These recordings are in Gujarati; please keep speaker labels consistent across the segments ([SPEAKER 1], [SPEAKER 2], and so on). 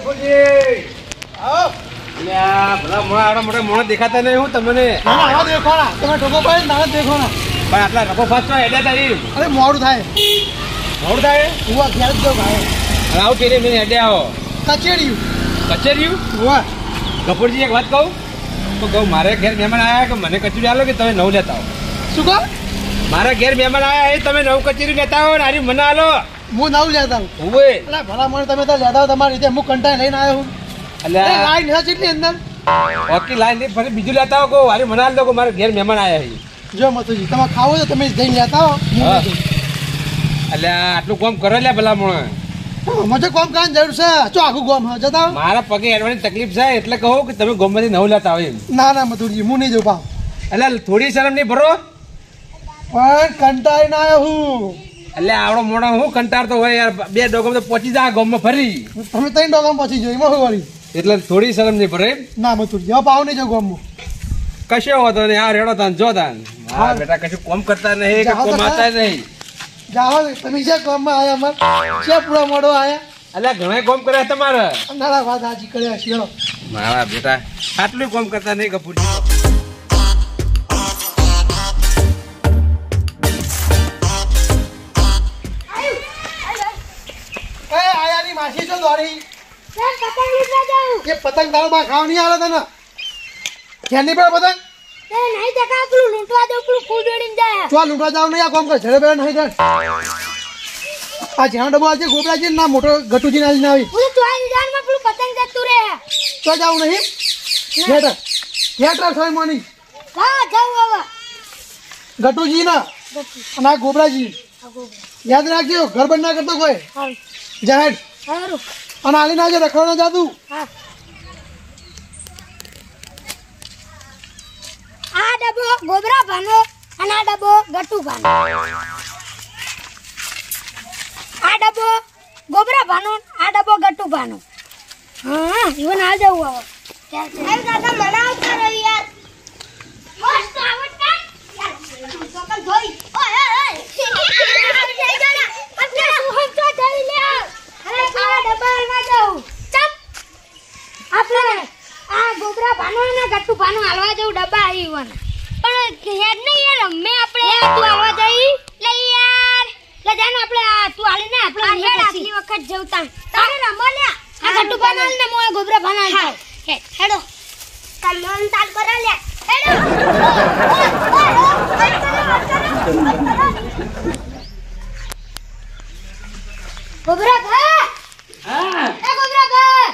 [SPEAKER 1] ગફુરજી આવો ભલા મોડા મોડા દેખાતા નહીં હું તમને
[SPEAKER 2] દેખોણા તમે ઢોકો પડે ના દેખોણા
[SPEAKER 1] પણ આટલા રફો ફાસ્ટ હેડ્યા તારી
[SPEAKER 2] અરે મોડું થાય
[SPEAKER 1] મોડું થાય
[SPEAKER 2] હું ઘેર જ જાઉં ભાઈ
[SPEAKER 1] આવું કે મેં હેડ્યા આવો કચેરીયું ગફુરજી એક વાત કહું તો કહું મારે ઘેર મહેમાન આવ્યા કે મને કચેરી આલો કે તમે નવું લેતા હો
[SPEAKER 2] શું કહો
[SPEAKER 1] મારા ઘેર મહેમાન આવ્યા એ તમે નવું કચેરી લેતા હો ને આરી મને આલો
[SPEAKER 2] હું નવું લેતા હું
[SPEAKER 1] ઉવે
[SPEAKER 2] ભલા મને તમે તો લેતા હો તમારી રીતે હું કંટાઈ લઈને આવ્યો હું
[SPEAKER 1] અલ્યા
[SPEAKER 2] લાઈન હે કેટલી અંદર
[SPEAKER 1] ઓકી લાઈન નહીં ફરી બીજું લેતા હો કહો આરી મને આલ દો કે મારા ઘેર મહેમાન આવ્યા છે
[SPEAKER 2] જો મતુજી તમે ખાવો તો તમે જઈને લેતા હો
[SPEAKER 1] અલ્યા આટલું કામ કરો લ્યા ભલા મને
[SPEAKER 2] મજે કોમ કરવાની જરૂર છે ચો આખું ગોમ હા જતા
[SPEAKER 1] મારા પગે હેડવાની તકલીફ છે એટલે કહો કે તમે ગોમમાંથી નવું લેતા હોય એમ
[SPEAKER 2] ના મતુજી હું નહીં જઉં પાવ
[SPEAKER 1] એટલે થોડી શરમ નહીં ભરો
[SPEAKER 2] પણ કંટાઈ ના આવ્યો હું
[SPEAKER 1] એટલે આવડો મોડો હું કંટાળતો હોય યાર બે ડોગમ તો પહોંચી જા ગામમાં ફરી
[SPEAKER 2] તમે ત્રણ ડોગામ પછી જોઈ એમાં વળી
[SPEAKER 1] એટલે થોડી શરમ નહીં ભરે
[SPEAKER 2] ના મતુજી હવે પાવ નહીં જાઉં ગામમાં
[SPEAKER 1] કશો હોતો નહીં આ રેડો તાન જો તાન હા બેટા કશું કોમ કરતા નહીં કે કોમ આતા નહીં
[SPEAKER 2] જાઓ તમે જે ગામમાં આયા અમાર છે પૂરા મોડો આયા
[SPEAKER 1] અલ્યા ઘણા કોમ કર્યા તમારે
[SPEAKER 2] ના વાત હાજી કર્યા શેરો
[SPEAKER 1] મારા બેટા આટલું કોમ કરતા નહીં કપૂરજી
[SPEAKER 2] આયાની માસી છો દોડી એ પતંગ દાળ માં ખાવ નહીં આવે તને ક્યાંની પડે પતંગ
[SPEAKER 3] નહીં દેખા પેલું લૂંટવા દો પેલું ફૂલ દોડીને જાય
[SPEAKER 2] ચો લૂંટવા જાવ નહીં આ કામ કર ઝડે બેડ નહીં કર આ જ્યાં ડબ્બો આજે ગોબરાજી ના મોટો ગટુજી ના લઈને આવી
[SPEAKER 3] હું તો આઈ જાનમાં પેલું પતંગ જતું રહે
[SPEAKER 2] તો જાવ નહીં થિયેટર સોય મોની
[SPEAKER 3] હા જાવ હવે
[SPEAKER 2] ગટુજી ના અને આ ગોબરાજી યાદ રાખજો ઘર બંધ ના કરતો કોઈ
[SPEAKER 3] હા
[SPEAKER 2] જાહેર
[SPEAKER 3] હારું
[SPEAKER 2] અને આલી ના જે રખડવા જાતું
[SPEAKER 3] હા આ ડબ્બો ગોબરા ભાનો અને આ ડબ્બો ગટુ ભાનો આ ડબ્બો ગોબરા ભાનો આ ડબ્બો ગટુ ભાનો હા ઈવન આ જાવ હવે અરે દાદા મને આવતા રહી યાર મસ્ત આવડતા યાર સકલ ધોઈ ઓય ઓય જઈ ગયો આપણે હું તો જઈ લે અરે આ ડબ્બા માં જાવ ચપ આપણે આ ગોબરા ભાનો અને ગટુ ભાનો હાલવા જવું ડબ્બા આવી ઈવન પણ હેડ નહીં યાર અમે આપણે તું હાલવા જઈ લે યાર લે જાન આપણે આ તું હાલી ને આપણે હેડ આટલી વખત જવતા તારે રમો લે આ ગટુ ભાનો ને મોય ગોબરા ભાનો હેડો કમન તાલ કરો લે હેડો ગોબરા ભા
[SPEAKER 4] હા
[SPEAKER 3] એ ગોબરા ભા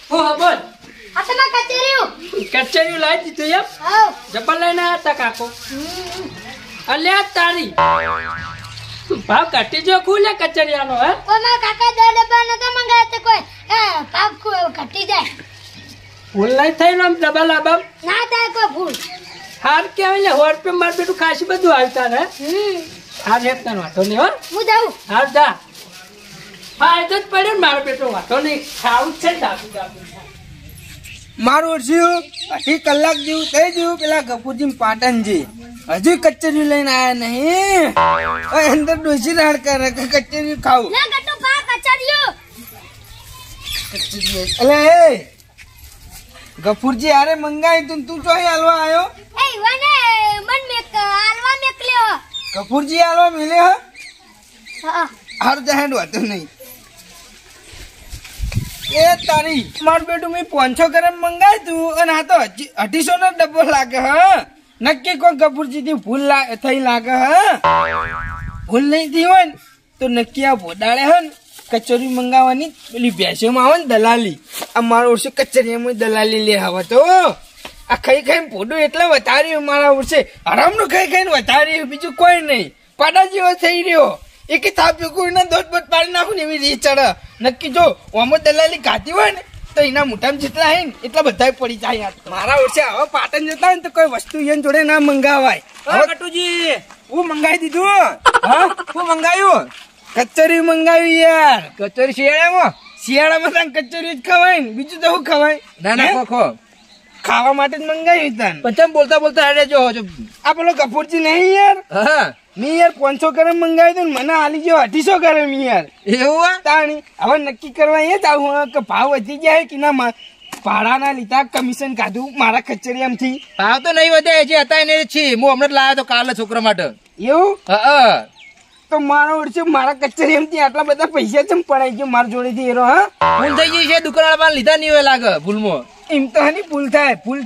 [SPEAKER 4] ઓ બોલ
[SPEAKER 3] આ તમાર
[SPEAKER 4] કચેરી લાવી દીધું એમ
[SPEAKER 3] હા
[SPEAKER 4] જબર લઈને આવ્યા તા કાકો અલ્યા તારી ભાવ ઘટી જો ખુલે કચેરીયાનો હે
[SPEAKER 3] કોઈ મારા કાકા દે ડબ્બા નતા મંગાવ્યા તે કોઈ ભાવ ઘટી જાય
[SPEAKER 4] ભૂલ નહીં થઈ ને આમ ડબલ આબામ
[SPEAKER 3] ના થાય કોઈ ભૂલ
[SPEAKER 4] હાર કેવાય ને 100 રૂપિયા માર બેટું ખાસી બધું આવતા ને હાર હેત તને વાતો નહીં હો
[SPEAKER 3] હું જાઉં
[SPEAKER 4] હાર જા ફાયદો જ પડ્યો ને મારો બેટો વાતો નહીં ખાવું જ છે ને દાબુ દાબુ
[SPEAKER 5] મારું અરસ્યું 8 કલાક જેવું થઈ ગયું પેલા ગફુરજી પાટણજી હજુ કચેરી લઈને આયા નહીં અંદર ડોસી રાડ કરે કચેરી ખાવું
[SPEAKER 3] લે ગટુ ભા કચરિયો
[SPEAKER 5] અલે એ ગફુરજી આરે મંગાઈ તું ચોહી હાલવા આવ્યો
[SPEAKER 3] એ વને મન મેક આલવા મેકલ્યો
[SPEAKER 5] ગફુરજી હાલવા મિલે હ
[SPEAKER 3] હા
[SPEAKER 5] હાર જહેડ વાતો નહીં એ તારી મારું બેટું મેં 500 ગ્રામ મંગાવ્યું તું અને આ તો 250 નો ડબ્બો લાગે હ નક્કી કોઈ ગફુરજી થી ભૂલ થઈ લાગે હ ભૂલ નહીં થઈ હોય ને તો નક્કી આ ભોડાળે હે ને કચોરી મંગાવવાની પેલી ભેંસોમાં આવે ને દલાલી આ મારો વર્ષે કચરિયામાં દલાલી લે હવે તો આ ખાઈ ખાઈને ભોડું એટલે વધાર્યું મારા વર્ષે આરામનું ખાઈ ખાઈને વધાર્યું બીજું કોઈ નહીં પાડા જેવો થઈ રહ્યો એક થાપ્યો કોઈના દોત બોત પાડી નાખું ને એવી રીત ચડે નક્કી જો ઓમો દલાલી ગાતી હોય ને તો એના મોટામાં જેટલા હે ને એટલા બધા પડી જાય મારા વર્ષે હવે પાટણ જતા હોય ને તો કોઈ વસ્તુ એન જોડે ના મંગાવાય હવે કટુજી હું મંગાવી દીધું હા હું મંગાવ્યું કચોરી મંગાવી યાર કચોરી શિયાળામાં તાન કચોરી જ ખવાય ને બીજું તો શું ખવાય ના ના ખો ખાવા માટે જ મંગાવી તાન
[SPEAKER 4] પછી બોલતા બોલતા આડે જો
[SPEAKER 5] આ પેલો ગફુરજી નહીં યાર
[SPEAKER 4] હા
[SPEAKER 5] મેં યાર 500 ગ્રામ મંગાવ્યું હતું ને મને આલી ગયો 250 ગ્રામ યાર.
[SPEAKER 6] એવું
[SPEAKER 5] તાણી હવે નક્કી કરવા એ જ આવું કે ભાવ વધી ગયા કે ના ભાડાના લીધા કમિશન કાઢું મારા કચેરીમાંથી.
[SPEAKER 6] ભાવ તો નહીં વધ્યા જે હતા એને છે. હું હમણાં જ લાવ્યો તો કાલે છોકરા માટે.
[SPEAKER 5] એવું
[SPEAKER 6] હા
[SPEAKER 5] તો મારો વર્ષે મારા કચેરીમાંથી આટલા બધા પૈસા ચમ પડાઈ ગયો મારા જોડેથી એરો. હા
[SPEAKER 6] ભૂલ થઈ ગઈ છે. દુકાનવાળા લીધા નહીં હોય લાગે ભૂલમાં.
[SPEAKER 5] એમ તો હની ભૂલ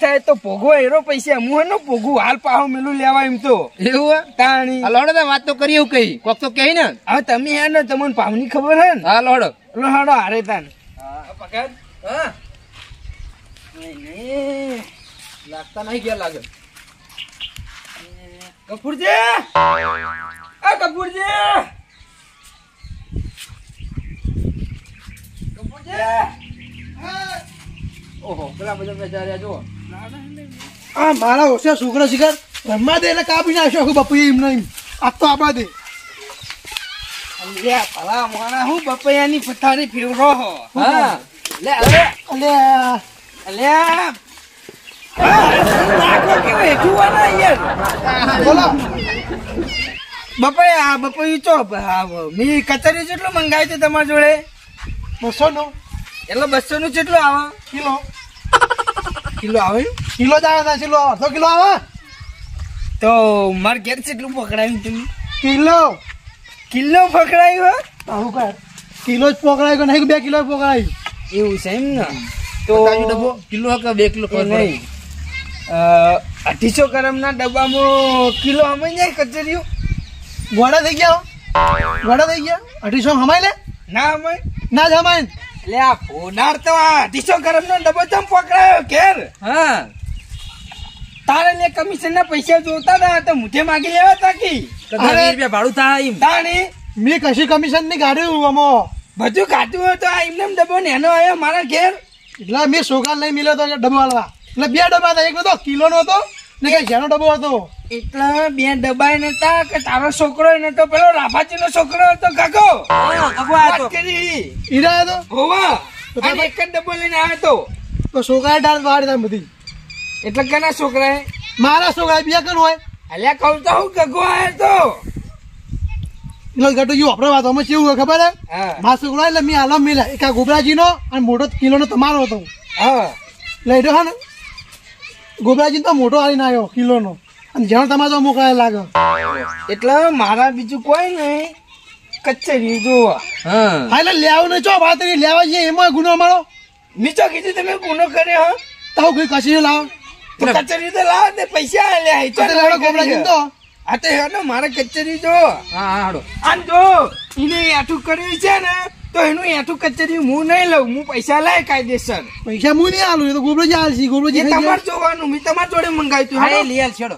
[SPEAKER 5] થાય તો ભોગવો એરો પૈસા હું નો ભોગવું હાલ પાહો મેલું લેવા એમ તો.
[SPEAKER 6] એવું
[SPEAKER 5] તાણી
[SPEAKER 6] લોડો વાત તો કરી એવું કઈ કોક તો કહી ને.
[SPEAKER 5] હવે તમે હે ને તમને ભાવની ખબર હે ને.
[SPEAKER 6] હા લોડો
[SPEAKER 5] હાડો હારે તાન
[SPEAKER 6] પકડ. હા લાગતા નહીં ગયા લાગે.
[SPEAKER 5] કપૂરજી આ કપૂરજી
[SPEAKER 6] ઓહો પેલા બધા બેચાર્યા જો.
[SPEAKER 2] આ મારા ઓછા છોકરો શિકાર રમવા દે એટલે કાપી નાખ્યો આખું બાપુ એમ નહીં આ તો આપવા દે.
[SPEAKER 5] અલ્યા ભલા મોણા હું બપૈયાની પથારી ફેરવો હો.
[SPEAKER 6] હા
[SPEAKER 5] લે હવે
[SPEAKER 2] અલ્યા
[SPEAKER 5] અલ્યા નાખો કેવું હેઠુવાના યાર.
[SPEAKER 2] બોલો
[SPEAKER 5] બપૈયા બપૈયું ચો મેં કચેરી જેટલું મંગાવ્યું છે તમારા જોડે
[SPEAKER 2] 200 નો
[SPEAKER 5] એટલે 200 નું જેટલું આવે
[SPEAKER 2] કિલો
[SPEAKER 5] કિલો આવે
[SPEAKER 2] કિલો જ આવે કિલો અડધો કિલો આવે
[SPEAKER 5] તો મારે ઘેર કેટલું પકડાયું તમે
[SPEAKER 2] કિલો
[SPEAKER 5] પકડાયું
[SPEAKER 2] આવું કર કિલો જ પકડાય કે નહીં 2 કિલો પકડાય
[SPEAKER 5] એવું છે એમ ને તો
[SPEAKER 6] ડબ્બો કિલો કે 2 કિલો
[SPEAKER 5] નહીં 250 ગ્રામ ના ડબ્બામાં કિલો હમાઈ જાય કચેરીઓ
[SPEAKER 2] ગોડા થઈ ગયા 250 હમાય લે
[SPEAKER 5] ના હમાય
[SPEAKER 2] ના જ હમાય
[SPEAKER 5] એટલે આ ફોનાર તો આ 250 ગ્રામ નો ડબ્બો ચમ પકડાયો ઘેર.
[SPEAKER 6] હા
[SPEAKER 5] તારે લે કમિશન ના પૈસા જોતા હતા તો મુઠે માગી લેવા તા કી
[SPEAKER 6] 20 રૂપિયા ભાડું થાય એમ.
[SPEAKER 5] તાણી
[SPEAKER 2] મેં કશી કમિશન ની કાઢ્યું આમાં
[SPEAKER 5] બધું કાઢ્યું હોય તો આ એમને ડબ્બો નેનો આવ્યો મારા ઘેર.
[SPEAKER 2] એટલે મેં છોકરા લઈ મિલ્યો તો ડબ્બો વાળવા એટલે 2 ડબ્બા હતા એક નતો કિલો નો હતો ને કઈ જેનો ડબ્બો હતો
[SPEAKER 5] એટલે 2 ડબ્બા નતા કે તારો છોકરો નતો પેલો રાભાજી નો છોકરો હતો કાકો વાત કરી
[SPEAKER 2] ઈરા હતો
[SPEAKER 5] હોવા અને એક જ ડબ્બો લઈને આવ્યો
[SPEAKER 2] તો છોકરા ડાળ વાળી હતા બધી
[SPEAKER 5] એટલે કના છોકરા
[SPEAKER 2] મારા છોકરા બીજા કન હોય
[SPEAKER 5] અલ્યા કહું તો હું ગગો આવ્યો તો
[SPEAKER 2] એટલે ગટુ યુ આપણે વાત અમે કેવું હોય ખબર હે
[SPEAKER 5] હા
[SPEAKER 2] મારા છોકરા એટલે મેં આલમ મિલા એક આ ગોબરાજી નો અને મોટો કિલો નો તમારો હતો
[SPEAKER 5] હા
[SPEAKER 2] લઈ રહ્યો હા ને ગોબરાજી તો મોટો આવીને આવ્યો કિલો નો અને જેનો તમારો મોકલાય લાગે
[SPEAKER 5] એટલે મારા બીજું કોઈ નહીં કચેરી જોવા.
[SPEAKER 6] હા
[SPEAKER 2] હા એટલે લેવું નહીં ચો વાત નહીં લેવા જઈએ એમાં ગુનો અમારો
[SPEAKER 5] નીચો કીધું તમે ગુનો કર્યો હો
[SPEAKER 2] તો કોઈ કશી લાવો
[SPEAKER 5] તો કચેરી તો લાવ ને પૈસા આલ્યા
[SPEAKER 2] તો લેવડો ગોબરાજી તો
[SPEAKER 5] આ તો હેનો મારે કચેરી જો
[SPEAKER 6] હા હાડો
[SPEAKER 5] આમ જો એને એઠું કર્યું છે ને તો એનું એઠું કચેરી હું નહીં લઉં હું પૈસા લાય કાયદેસર
[SPEAKER 2] પૈસા હું નહીં આલું એ તો ગોબરાજી આલસી ગોબરાજી
[SPEAKER 5] એ તમારે જોવાનું મેં તમારા જોડે મંગાવ્યું હતું.
[SPEAKER 6] હા
[SPEAKER 5] હાલો.
[SPEAKER 6] એ લઈ આલ છેડો.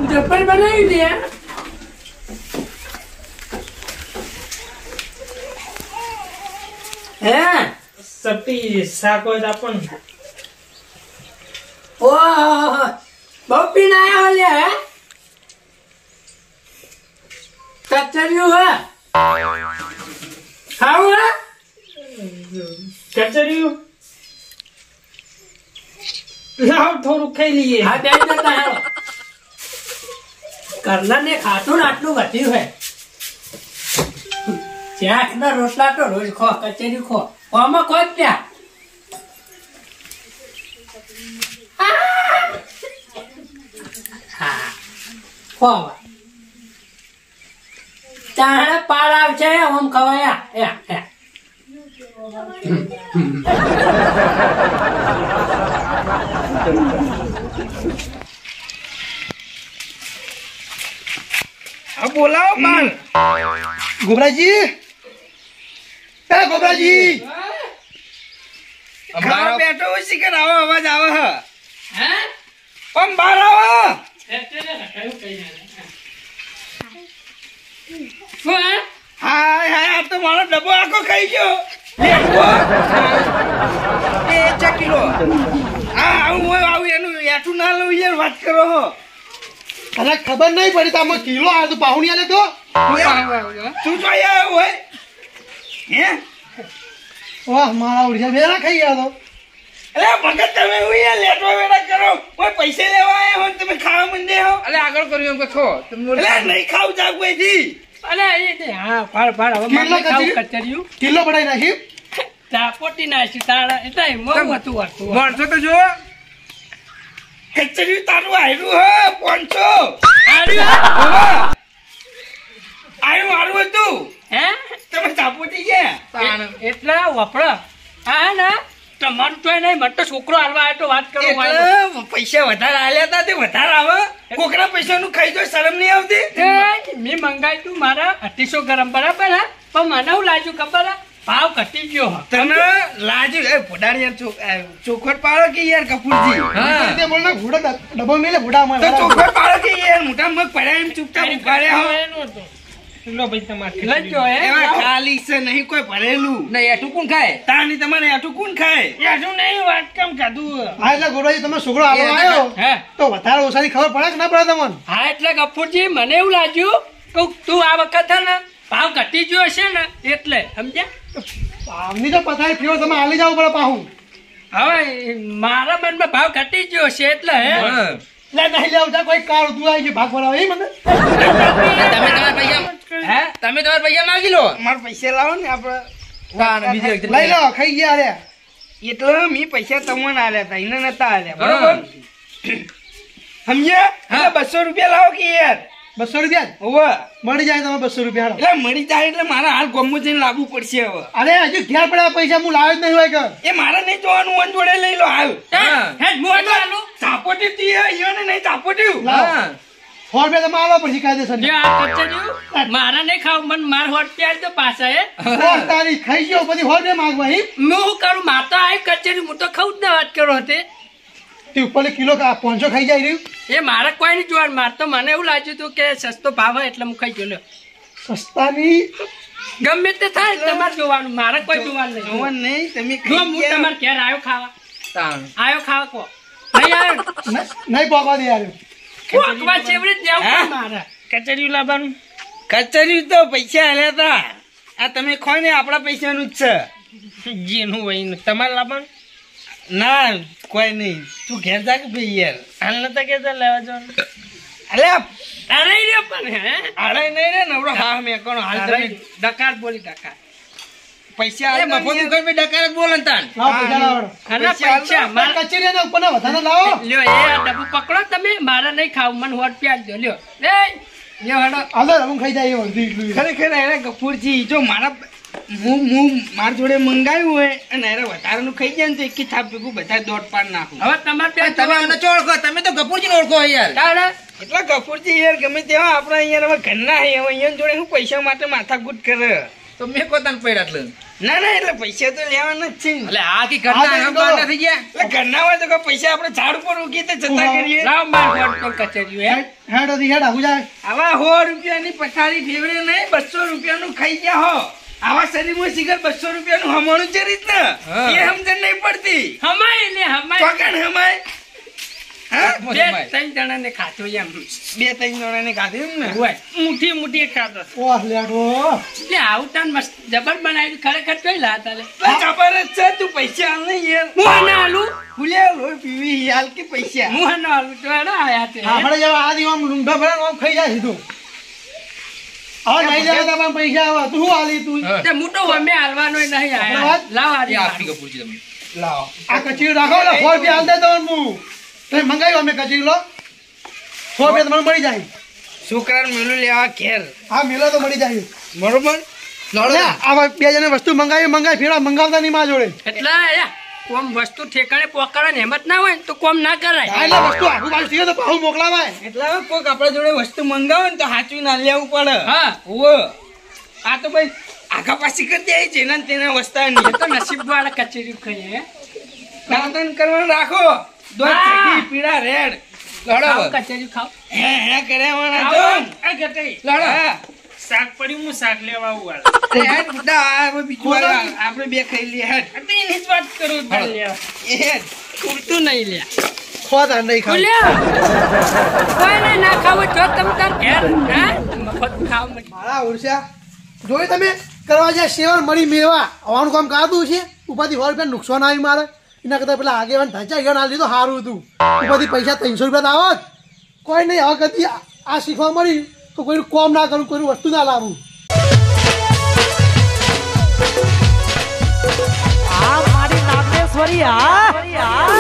[SPEAKER 4] ચપ્પલ બનાવી દે હે સપી શાકો આપણ ઓહ બપ્પી ના આયો લે હે કચરિયું હે ખાવ હે કચરિયું લાવ થોડું ખાઈ લઈએ હા બે જતા હેલો કરલા ને ખાતું ને આટલું વધ્યું હે ચાક ના રોટલા તો રોજ ખો કચેરી ખો આમાં ખો ત્યાં ખો ચાણે પાડ આવશે આમ ખવાયા
[SPEAKER 5] બોલાવો માલ
[SPEAKER 2] ગોબરાજી એ ગોબરાજી
[SPEAKER 5] ખાવા બેઠો હોય છે કે આવો અવાજ આવે હે આમ બહાર આવો હાય હાય આ તો મારો ડબ્બો આખો ખાઈ ગયો એ 1 કિલો આવું એનું એઠું ના લઉં યાર વાત કરો હો
[SPEAKER 2] અરે ખબર નહીં પડી તો આમાં કિલો આવે તો પાहुणी આલે તો
[SPEAKER 5] તું જો આયા હોય હે
[SPEAKER 2] વાહ મારા ઓડિયા વેરા ખાઈ ગયા તો
[SPEAKER 5] અલે ભગત તમે હું યાર લેટો વેડા કરો કોઈ પૈસે લેવા આયા હો ને તમે ખાવા મંડે હો
[SPEAKER 6] અલે આગળ કર્યું એમ કે ખો
[SPEAKER 5] અલે નહીં ખાવ જાગ કોઈથી
[SPEAKER 4] અલે એ હા ભાડ હવે
[SPEAKER 2] કેટલો
[SPEAKER 4] મને ખાવ
[SPEAKER 2] કચરી?
[SPEAKER 4] કચરિયું
[SPEAKER 2] કિલો બનાવી નાખી
[SPEAKER 4] ચાપોટી નાખી તારા એટલે મોં હતું હતું
[SPEAKER 6] માણસો તો જો
[SPEAKER 5] કચરી તારું આયરું હો 500 આયરું હારું હતું
[SPEAKER 4] હે
[SPEAKER 5] તમે ચાપોટી ગયા
[SPEAKER 6] તાણ
[SPEAKER 4] એટલે વપરો હા ને તમારું તો નહીં મને તો છોકરો હાલવા આવ્યો તો વાત કરો
[SPEAKER 5] એટલે પૈસા વધારે આલ્યા હતા તે વધારે આવે કોકના પૈસાનું ખાઈ તો શરમ નહીં આવતી
[SPEAKER 4] મેં મંગાવ્યું તું મારા 2800 ગરમ બરાબર હા પણ મને એવું લાગ્યું ખબર હે? ભાવ ઘટી ગયો હે.
[SPEAKER 5] તને લાજુ એ ફોડાડ યાર ચોખવટ પાડો કે યાર કપૂરજી
[SPEAKER 2] તે બોલ ને ભૂડા ડબ્બો મેલે ભૂડા
[SPEAKER 5] તો ચોખવટ પાડો કે યાર મોટા મગ પડ્યા એમ ચૂપચાપ ઉભા રહ્યા હો
[SPEAKER 4] એનું હતું. લો ભાઈ તમારે લઈ જો હે
[SPEAKER 5] એવા ખાલી છે નહીં કોઈ ભરેલું
[SPEAKER 6] નહીં એઠું કોણ ખાય
[SPEAKER 5] તાની તમારે આટું કોણ ખાય
[SPEAKER 4] યાજુ નહીં વાત કેમ કાઢું
[SPEAKER 2] હા એટલે ગોરાજી તમે છોકરો આવવા આવ્યો
[SPEAKER 4] હે
[SPEAKER 2] તો વધારે ઓછાની ખબર પડે કે ના પડે તમને
[SPEAKER 4] હા એટલે ગફુરજી મને એવું લાગ્યું કે તું આ વખત હે ને ભાવ ઘટી ગયો હશે ને એટલે સમજ્યા
[SPEAKER 2] આમની તો પથારી ફેરો તમે હાલી જવું પડે પાહું
[SPEAKER 4] હવે મારા મનમાં ભાવ ઘટી ગયો છે એટલે હે
[SPEAKER 2] એટલે નહીં લેવતા કોઈ કાર તું આવી ગયો ભાગ ભરાવે એ મને
[SPEAKER 6] તમે તમારા પૈસા
[SPEAKER 4] હે
[SPEAKER 6] તમે તમારા પૈસા માંગી લો
[SPEAKER 5] મારા પૈસા લાવો ને આપડે
[SPEAKER 6] તાણ બીજી વખતે
[SPEAKER 2] લઈ લો ખાઈ ગયા રે
[SPEAKER 5] એટલે મેં પૈસા તમને આલ્યા હતા એને નતા આલ્યા બરોબર સમજ્યા
[SPEAKER 6] હા.
[SPEAKER 5] 200 રૂપિયા લાવો કે યાર
[SPEAKER 2] 200 રૂપિયા
[SPEAKER 5] હોવે
[SPEAKER 2] મળી જાય તમે 200 રૂપિયા હાલો.
[SPEAKER 5] એટલે મળી જાય એટલે મારા હાલ ગોમો જઈને લાવવું પડશે હવે
[SPEAKER 2] અરે હજુ ઘેર પડ્યા પૈસા હું લાવ્યો જ નહીં હોય કે
[SPEAKER 5] એ મારે નહીં જોવાનું વન જોડે લઈ લો હાલ
[SPEAKER 6] હા.
[SPEAKER 4] હે મોટો આલુ
[SPEAKER 5] ચાપોટી તી ઈયોને નહીં ચાપોટ્યું
[SPEAKER 6] હા
[SPEAKER 2] 100 રૂપિયા તમે આલો પછી કાયદેસર
[SPEAKER 4] લ્યો આ કચરિયું મારા નહીં ખાવ મને માર હોટ પ્યાર તો પાછા હે
[SPEAKER 2] તારી ખાઈ ગયો પછી 100 રૂપિયા માંગવા હી
[SPEAKER 4] હું શું કરું માતા આવી કચેરી હું તો ખાઉં જ ના વાત કરો હતી
[SPEAKER 2] તે ઉપર કિલો 500 ખાઈ જાય રહ્યું
[SPEAKER 4] એ મારે કોઈ નહીં જોવાનું મારે તો મને એવું લાગ્યું હતું કે સસ્તો ભાવ હોય એટલે હું ખાઈ ગયો લ્યો
[SPEAKER 2] સસ્તાની
[SPEAKER 4] ગમે તે થાય તમારે જોવાનું મારે કોઈ જોવાનું નહીં
[SPEAKER 5] જોવાનું નહીં તમે
[SPEAKER 4] જો
[SPEAKER 5] ખાઈ
[SPEAKER 4] હું
[SPEAKER 5] ગયા.
[SPEAKER 4] તમારે ઘેર આવ્યો ખાવા
[SPEAKER 6] તાણ
[SPEAKER 4] આવ્યો ખાવા કો નહીં આવ્યો
[SPEAKER 2] નહીં પોકવા દે યાર
[SPEAKER 4] કોકવા ચેવડી જ દેવું
[SPEAKER 5] હે?
[SPEAKER 4] પડે મારે
[SPEAKER 5] કચરિયું લાવવાનું કચરિયું તો પૈસા આલ્યા હતા આ તમે ખો ને આપણા પૈસાનું જ છે
[SPEAKER 4] જેનું હોય તમારે લાવવાનું
[SPEAKER 5] ના કોઈ નહીં તું ઘેર જા કે ભાઈ યાર
[SPEAKER 4] હાલ નતા કેતા લેવા જવાનું
[SPEAKER 5] અલ્યા
[SPEAKER 4] અરે રે પણ હે
[SPEAKER 5] આડે નહીં રે નવરો હા મેં કોણ હાલ તમે
[SPEAKER 4] ડકાર બોલી ડકાર
[SPEAKER 5] પૈસા
[SPEAKER 6] એ
[SPEAKER 5] આલ્યા
[SPEAKER 6] મફત
[SPEAKER 5] નહીં.
[SPEAKER 6] કઈ ડકાર જ બોલે ને તાણ
[SPEAKER 2] લાવો પૈસા લાવો
[SPEAKER 4] અને પૈસા મારા
[SPEAKER 2] કચેરી ના ઉપર વધારે લાવો
[SPEAKER 4] લ્યો એ આ ડબ્બુ પકડો તમે મારે નહીં ખાવું મને હોટ પ્યાજ દો લ્યો લ્યો હેડો
[SPEAKER 2] હાલો હું ખાઈ જાય એ વળતી એટલું
[SPEAKER 5] ખરેખર એને ગફુરજી જો મારા હું મારા જોડે મંગાવ્યું હોય અને એને વધારાનું ખાઈ જાય ને તો એક થાપ ભેગું બધા દોઢ પાડ નાખું
[SPEAKER 4] હવે તમારે
[SPEAKER 6] પણ
[SPEAKER 4] ત્યાં
[SPEAKER 6] તમે એને ઓળખો તમે તો ગપુરજીને ઓળખો યાર
[SPEAKER 4] તારે
[SPEAKER 5] એટલે ગફુરજી યાર ગમે તેવા આપણા અહીંયા હવે ઘરના હે હવે અહીંયા જોડે હું પૈસા માટે માથાકૂટ કરે
[SPEAKER 6] તો મેં કોતાને પડ્યા એટલે
[SPEAKER 5] ના ના એટલે પૈસા તો લેવાના જ છે ને.
[SPEAKER 6] એટલે આ કી કરતા
[SPEAKER 2] હા,
[SPEAKER 6] એમ બહાર થઈ ગયા
[SPEAKER 5] એટલે ઘરના હોય તો કોઈ પૈસા આપણે ઝાડ ઉપર ઉગી તો જતા કરીએ
[SPEAKER 4] લાવ માર હોટ પર કચેરી હે
[SPEAKER 2] હેડ હતી હેડ આવું જાય
[SPEAKER 5] આવા 100 રૂપિયાની પથારી ફેવરે નહીં 200 રૂપિયાનું ખાઈ ગયા હો આવા શરીરમાં શિખર 200 રૂપિયાનું હમણું છે રીત ને
[SPEAKER 6] હા.
[SPEAKER 5] એ સમજણ નહીં પડતી
[SPEAKER 4] હમાય લે હમાય
[SPEAKER 5] ચોકણ હમાય હા
[SPEAKER 4] બે ત્રણ જણાને ખાતો એમ
[SPEAKER 5] 2-3 જણાને ખાધું એમ ને
[SPEAKER 4] હોય મુઠ્ઠી મુઠ્ઠી ખાતો
[SPEAKER 2] ઓહ લેડો
[SPEAKER 4] લે આવું તાન મસ્ત જબર બનાવ્યું ખરેખર જોઈ લા તાલે
[SPEAKER 5] તો જબર જ છે તું પૈસા આલ ને યાર
[SPEAKER 4] હું આને આલું
[SPEAKER 5] ભૂલ્યા લોહી પીવી હાલ કે પૈસા
[SPEAKER 4] હું આને આલું તો હેડો આયા તે
[SPEAKER 2] આપણે જેવા આ દીવામ લૂંઢો ભરે આમ ખાઈ જાય સીધું હવે નહીં જાય તમારે પૈસા આવે તું હાલી તું
[SPEAKER 6] હા.
[SPEAKER 4] તે મોટો અમે હાલવાનો નહીં આયા
[SPEAKER 2] વાત?
[SPEAKER 4] લાવ
[SPEAKER 6] એ
[SPEAKER 4] આજે
[SPEAKER 6] આપણી ગપુરજી તમે
[SPEAKER 2] લાવો આ કચેરી રાખો એટલે 100 રૂપિયા હાલ દે તો હું તમે મંગાવ્યું અમે કચેરી લો 100 રૂપિયા તમને મળી જાય
[SPEAKER 5] છોકરાને મેલું લેવા ઘેર
[SPEAKER 2] હા મેલો તો મળી જાય
[SPEAKER 5] બરોબર
[SPEAKER 2] લે, આવા બે જણે વસ્તુ મંગાવી ફેરા મંગાવતા નહીં માં જોડે
[SPEAKER 4] એટલે આયા કોમ વસ્તુ ઠેકાણે પોકડવાની હેમત ના હોય ને તો કોમ ના કરાય
[SPEAKER 2] આ એટલે વસ્તુ આખું પાછું થયું તો પાછું મોકલાવાય
[SPEAKER 5] એટલે હવે કોઈક આપણા જોડે વસ્તુ મંગાવે ને તો સાચું ના લેવું પડે
[SPEAKER 4] હા
[SPEAKER 5] ઓવો આ તો ભાઈ આગા પાછી કરી દે જેના ને તેના વસ્તાની
[SPEAKER 4] એ તો નસીબ વાળા કચેરી ખાઈએ હે
[SPEAKER 5] દાંતન કરવાનું રાખો દોધ
[SPEAKER 4] હા.
[SPEAKER 5] ચીકી, પીળા રેડ
[SPEAKER 4] ખાઓ
[SPEAKER 6] લડો
[SPEAKER 4] કચેરી ખાઓ
[SPEAKER 5] હે કર્યા જો
[SPEAKER 4] આ ગટઈ
[SPEAKER 6] લડો
[SPEAKER 5] હા.
[SPEAKER 4] શાક પડ્યું હું શાક લેવા આવું
[SPEAKER 5] તે હેડ બુડા, આ હવે બીજું વાર આપણે બે ખાઈ લઈએ હેડ
[SPEAKER 4] એની જ વાત કરું તાર લેવા
[SPEAKER 5] એ હેડ
[SPEAKER 4] પૂરતું નહીં લે
[SPEAKER 2] ખોતા નહીં ખાવ
[SPEAKER 4] બોલ્યા કોઈ નહીં ના ખાવું જો તમે તાર ઘેર હે મફત ખાવ મને
[SPEAKER 2] મારા ઉર્ષા જોઈ તમે કરવા જાય સેવન મળી મેવા આવવાનું કામ કાઢું છે ઉપરથી 100 રૂપિયા નુકસાન આવી મારે એના કરતાં પેલા આગેવાન ધાચા ઈવન આ લીધો સારું હતું બધી પૈસા 300 રૂપિયા આવત કોઈ નહીં હવે કદી આ શીખવા મળી તો કોઈનું કોમ ના કરું કોઈનું વસ્તુ ના લાવું
[SPEAKER 7] આ મારી નાગેશ્વરી આ